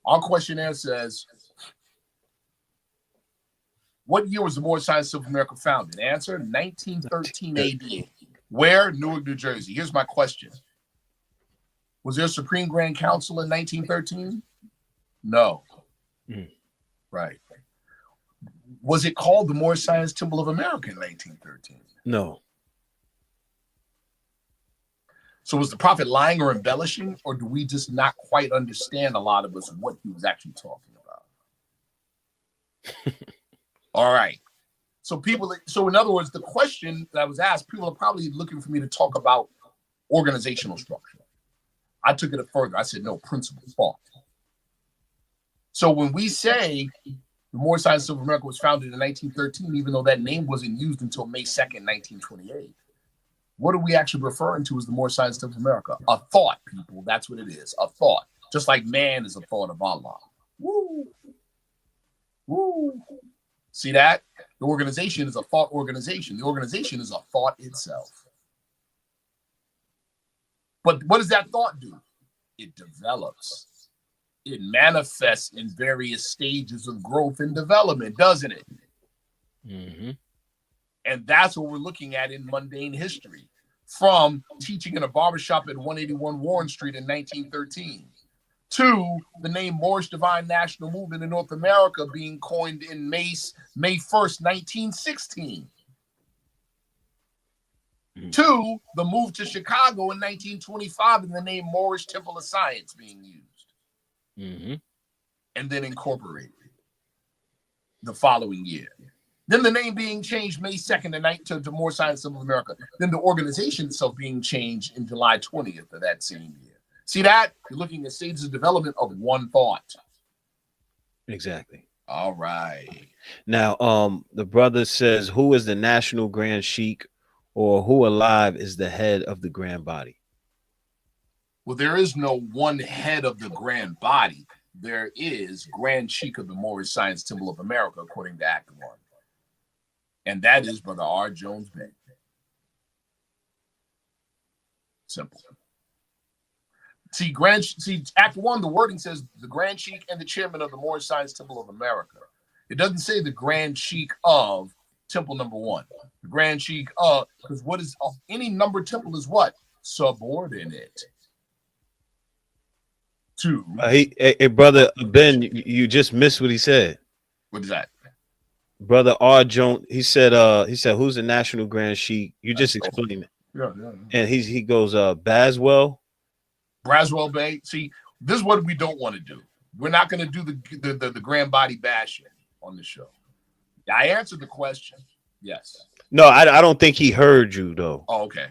Our questionnaire says, what year was the Moorish Science Temple of America founded? Answer, 1913 AD. Where? Newark, New Jersey. Here's my question. Was there a Supreme Grand Council in 1913? No. Right. Was it called the Moorish Science Temple of America in 1913? No. So was the prophet lying or embellishing, or do we just not quite understand, a lot of us, what he was actually talking about? All right. So in other words, the question that I was asked, people are probably looking for me to talk about organizational structure. I took it further. I said, no, principle, thought. So when we say the Moorish Science Temple of America was founded in 1913, even though that name wasn't used until May 2nd, 1928, what are we actually referring to as the Moorish Science Temple of America? A thought, people. That's what it is. A thought. Just like man is a thought of Allah. Woo. Woo. See that? The organization is a thought organization. The organization is a thought itself. But what does that thought do? It develops. It manifests in various stages of growth and development, doesn't it? Mm-hmm. And that's what we're looking at in mundane history. From teaching in a barbershop at 181 Warren Street in 1913 to the name Moorish Divine National Movement in North America being coined in May 1st, 1916. To the move to Chicago in 1925 and the name Moorish Temple of Science being used. And then incorporated the following year. Then the name being changed May 2nd to Moorish Science Temple of America. Then the organization itself being changed in July 20th of that same year. See that? You're looking at stages of development of one thought. Exactly. All right. Now, the brother says, who is the National Grand Sheik, or who alive is the head of the grand body? Well, there is no one head of the grand body. There is Grand Sheik of the Moorish Science Temple of America, according to Act 1. And that is Brother R. Jones Bey. Simple. See, Act 1, the wording says the Grand Sheik and the chairman of the Moorish Science Temple of America. It doesn't say the Grand Sheik of Temple number 1. The Grand Sheik of, because what is any numbered temple is what? Subordinate to. Hey, brother Ben, you just missed what he said. What is that? Brother R. Jones, he said, who's the National Grand Sheik? You just explained it. Yeah. And he goes, Braswell Bay. See, this is what we don't want to do. We're not going to do the grand body bashing on the show. I answered the question. Yes. No, I don't think he heard you though. Oh, okay.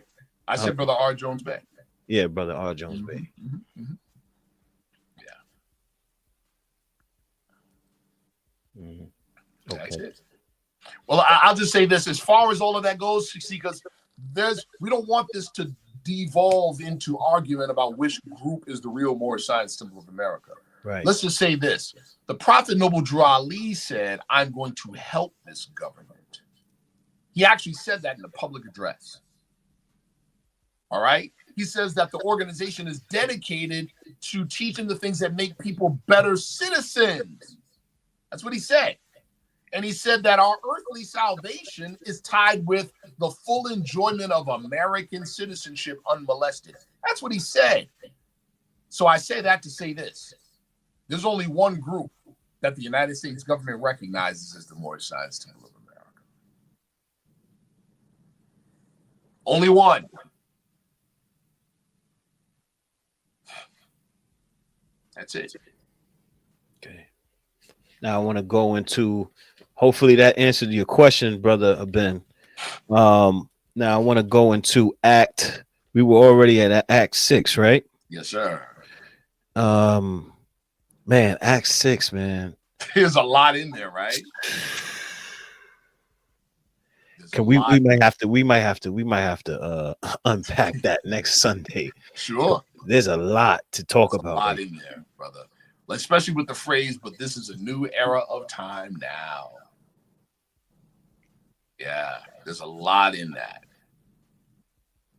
I said Brother R. Jones Bay. Yeah, Brother R. Jones Bay. Yeah. Okay. That's it. Well, I'll just say this: as far as all of that goes, see, because we don't want this to devolve into argument about which group is the real Moorish Science Temple of America. Right. Let's just say this: the Prophet Noble Drew Ali said, "I'm going to help this government." He actually said that in a public address. All right. He says that the organization is dedicated to teaching the things that make people better citizens. That's what he said. And he said that our earthly salvation is tied with the full enjoyment of American citizenship unmolested. That's what he said. So I say that to say this. There's only one group that the United States government recognizes as the Moorish Science Temple of America. Only one. That's it. Okay. Now I want to go into, hopefully that answered your question, Brother Ben. Now I want to go into we were already at Act 6, right? Yes, sir. Man, Act 6, man. There's a lot in there, right? Can we might have to unpack that next Sunday. Sure. There's a lot to talk There's about. A lot in there, brother. Especially with the phrase, but this is a new era of time now. Yeah, there's a lot in that.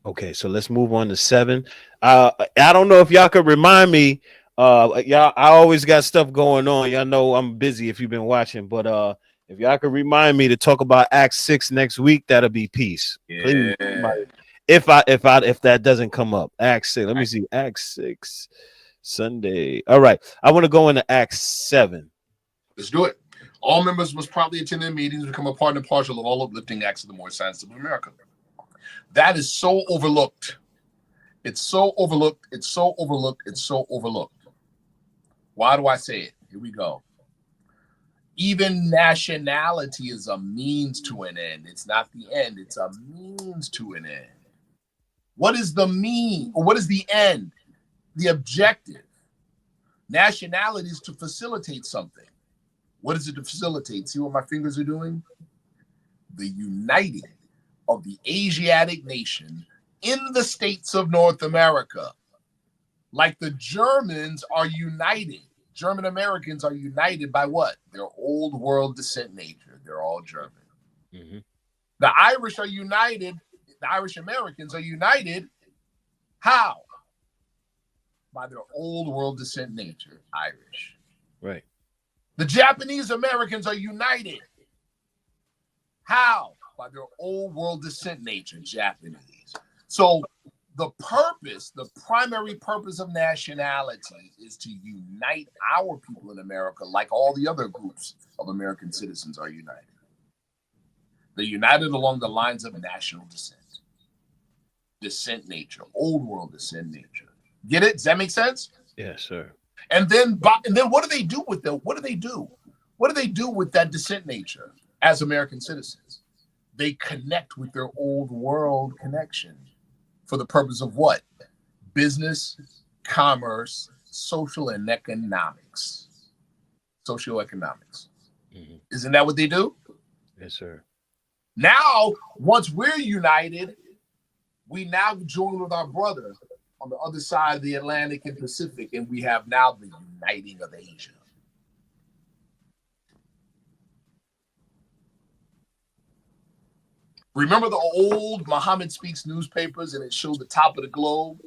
Okay, so let's move on to 7. I don't know if y'all could remind me. Y'all, I always got stuff going on. Y'all know I'm busy if you've been watching, but if y'all could remind me to talk about Act 6 next week, that'll be peace. Yeah. Please. If that doesn't come up, Act 6. Let me see. Act 6 Sunday. All right. I want to go into Act 7. Let's do it. All members must promptly attend their meetings and become a part and parcel of all uplifting acts of the Moorish Science of America. That is so overlooked. It's so overlooked. It's so overlooked. It's so overlooked. Why do I say it? Here we go. Even nationality is a means to an end. It's not the end. It's a means to an end. What is the mean, or what is the end? The objective. Nationality is to facilitate something. What is it to facilitate? See what my fingers are doing? The uniting of the Asiatic nation in the states of North America. Like the Germans are united. German Americans are united by what? Their old world descent nature. They're all German. Mm-hmm. The Irish are united. The Irish Americans are united. How? By their old world descent nature, Irish. Right. The Japanese Americans are united. How? By their old world descent nature, Japanese. So the purpose, the primary purpose of nationality is to unite our people in America like all the other groups of American citizens are united. They're united along the lines of national descent. Descent nature, old world descent nature. Get it? Does that make sense? Yes, sir. And then what do they do with them? What do they do? What do they do with that descent nature as American citizens? They connect with their old world connection for the purpose of what? Business, commerce, social and economics. Socioeconomics. Mm-hmm. Isn't that what they do? Yes, sir. Now, once we're united, we now join with our brother on the other side of the Atlantic and Pacific, and we have now the uniting of Asia. Remember the old Muhammad Speaks newspapers, and it showed the top of the globe,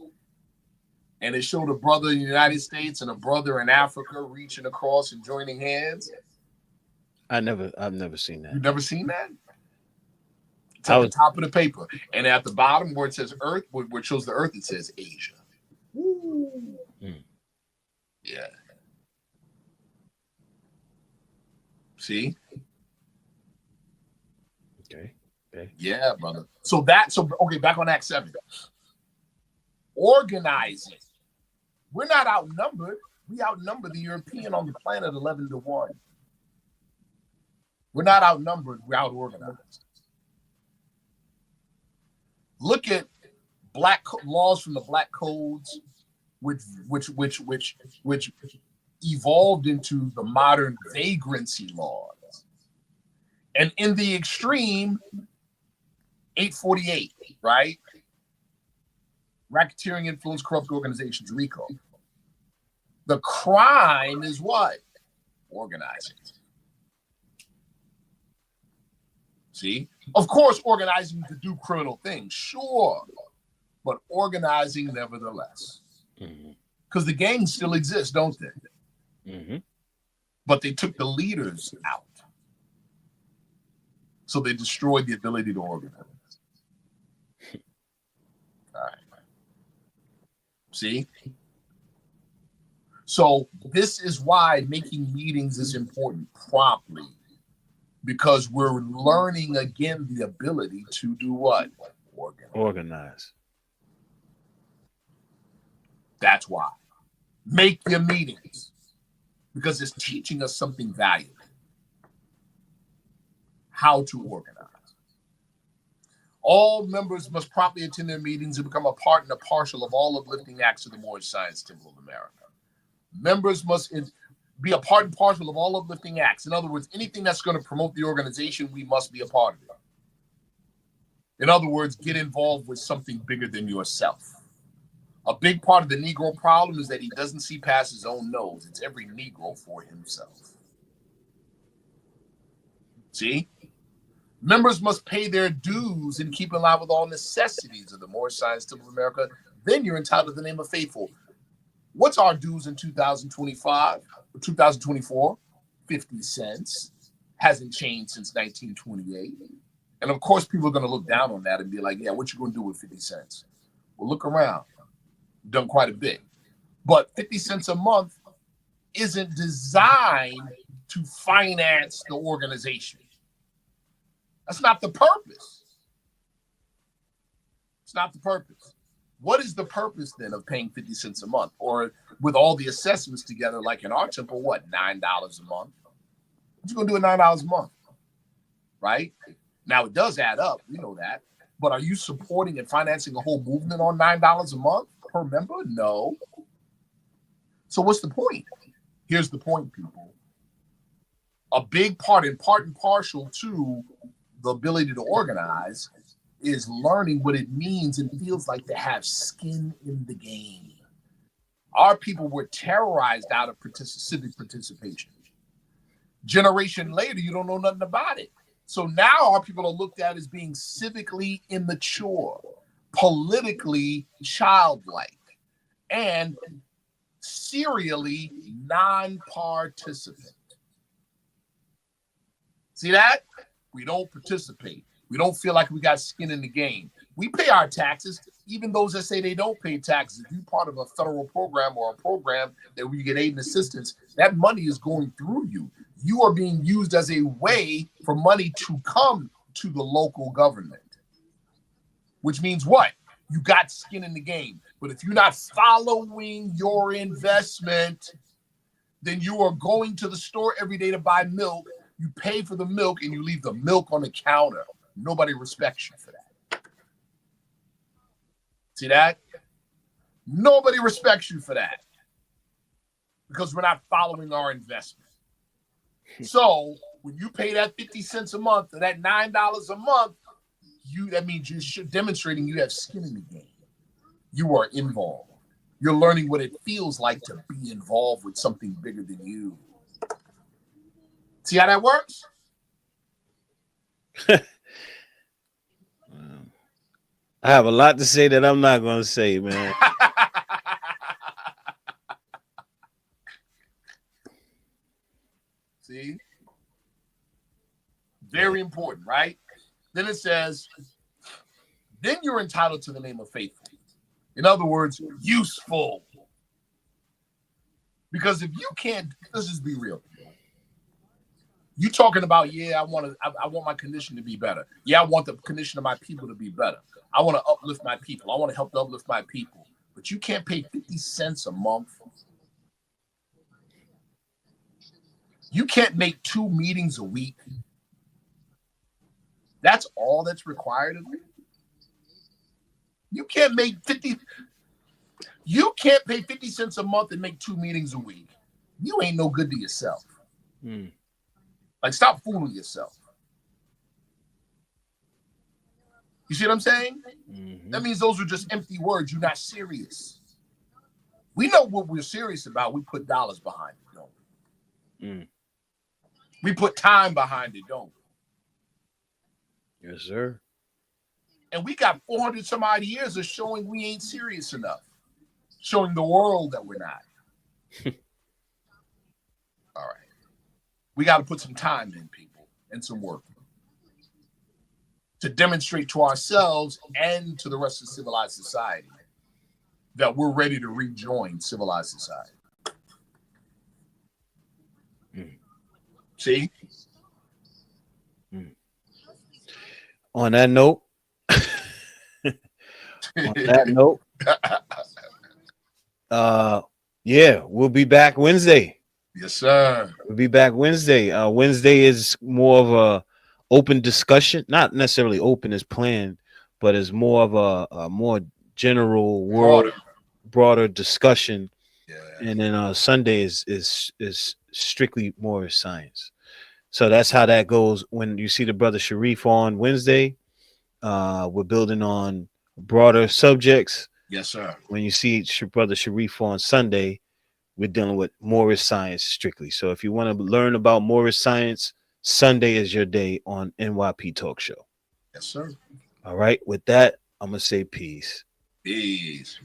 and it showed a brother in the United States and a brother in Africa reaching across and joining hands? I've never seen that. You've never seen that? It's at the top of the paper, and at the bottom where it says Earth, where it shows the Earth, it says Asia. Yeah. See? Okay. Yeah, brother. So okay, back on Act 7. Organizing. We're not outnumbered. We outnumber the European on the planet 11-1. We're not outnumbered. We're out-organized. Look at black laws from the black codes, which evolved into the modern vagrancy laws. And in the extreme, 848, right? Racketeering, influence, corrupt organizations, RICO. The crime is what? Organizing. See? Of course, organizing to do criminal things, sure. But organizing nevertheless. Because the gangs still exist, don't they? Mm-hmm. But they took the leaders out. So they destroyed the ability to organize. All right. See? So this is why making meetings is important promptly. Because we're learning again the ability to do what? Organize. That's why. Make your meetings. Because it's teaching us something valuable. How to organize. All members must promptly attend their meetings and become a part and a partial of all uplifting acts of the Moorish Science Temple of America. Members must be a part and parcel of all uplifting acts. In other words, anything that's going to promote the organization, we must be a part of it. In other words, get involved with something bigger than yourself. A big part of the Negro problem is that he doesn't see past his own nose. It's every Negro for himself. See? Members must pay their dues and keep in line with all necessities of the Moorish Science of America. Then you're entitled to the name of faithful. What's our dues in 2025, 2024? 50 cents. Hasn't changed since 1928. And of course, people are going to look down on that and be like, yeah, what you going to do with 50 cents? Well, look around. Done quite a bit. But 50 cents a month isn't designed to finance the organization. That's not the purpose. It's not the purpose. What is the purpose then of paying 50 cents a month? Or with all the assessments together, like in our temple, what, $9 a month? What you going to do with $9 a month? Right? Now, it does add up. We know that. But are you supporting and financing a whole movement on $9 a month per member? No. So what's the point? Here's the point, people. A big part and partial to the ability to organize is learning what it means and feels like to have skin in the game. Our people were terrorized out of civic participation. Generation later, you don't know nothing about it. So now our people are looked at as being civically immature, politically childlike, and serially non-participant. See that? We don't participate. We don't feel like we got skin in the game. We pay our taxes, even those that say they don't pay taxes. If you're part of a federal program or a program that we get aid and assistance, that money is going through you. You are being used as a way for money to come to the local government, which means what? You got skin in the game. But if you're not following your investment, then you are going to the store every day to buy milk. You pay for the milk and you leave the milk on the counter. Nobody respects you for that. See that? Nobody respects you for that because we're not following our investment. So when you pay that 50 cents a month or that $9 a month, that means you're demonstrating you have skin in the game. You are involved. You're learning what it feels like to be involved with something bigger than you. See how that works? I have a lot to say that I'm not going to say, man. See? Very important, right? Then it says, then you're entitled to the name of faithful. In other words, useful. Because if you can't, let's just be real. You talking about, yeah, I want my condition to be better. Yeah, I want the condition of my people to be better. I want to uplift my people. I want to help to uplift my people. But you can't pay 50 cents a month. You can't make 2 meetings a week. That's all that's required of you. You can't pay 50 cents a month and make 2 meetings a week. You ain't no good to yourself. Like, stop fooling yourself. You see what I'm saying? Mm-hmm. That means those are just empty words. You're not serious. We know what we're serious about. We put dollars behind it, don't we? We put time behind it, don't we? Yes, sir. And we got 400 some odd years of showing we ain't serious enough. Showing the world that we're not. All right. We got to put some time in, people, and some work to demonstrate to ourselves and to the rest of civilized society that we're ready to rejoin civilized society. See? On that note, yeah, we'll be back Wednesday. Yes, sir. We'll be back Wednesday. Wednesday is more of a open discussion, not necessarily open as planned, but is more of a more general world, broader discussion. Yeah. And then Sunday is strictly more science. So that's how that goes. When you see the brother Sharif on Wednesday, We're building on broader subjects. Yes, sir. When you see brother Sharif on Sunday, we're dealing with Moorish science strictly. So if you want to learn about Moorish science, Sunday is your day on NYP Talk Show. Yes, sir. All right. With that, I'm going to say peace. Peace.